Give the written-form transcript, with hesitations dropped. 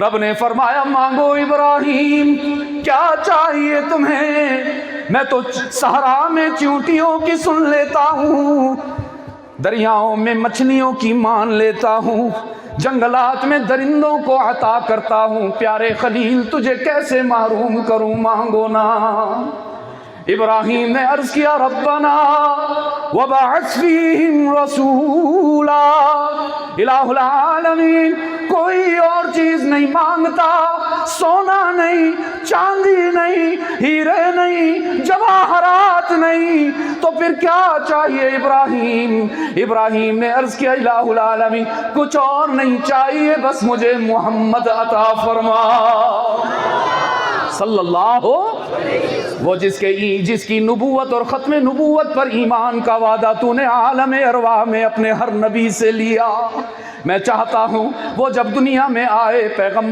رب نے فرمایا مانگو ابراہیم کیا چاہیے تمہیں، میں تو صحرا میں چیونٹیوں کی سن لیتا ہوں، دریاؤں میں مچھلیوں کی مان لیتا ہوں، جنگلات میں درندوں کو عطا کرتا ہوں، پیارے خلیل تجھے کیسے محروم کروں، مانگو نا۔ ابراہیم نے عرض کیا ربنا وبعث فیہم رسولا، الہ العالمین کوئی اور چیز نہیں مانگتا، سونا نہیں، چاندی نہیں، ہیرے نہیں، جواہرات نہیں، تو پھر کیا چاہیے ابراہیم؟ ابراہیم نے عرض کیا الہ العالمین کچھ اور نہیں چاہیے، بس مجھے محمد عطا فرما صلی اللہ وہ جس کی نبوت اور ختم نبوت پر ایمان کا وعدہ تو نے عالم ارواح میں اپنے ہر نبی سے لیا۔ میں چاہتا ہوں وہ جب دنیا میں آئے پیغمبر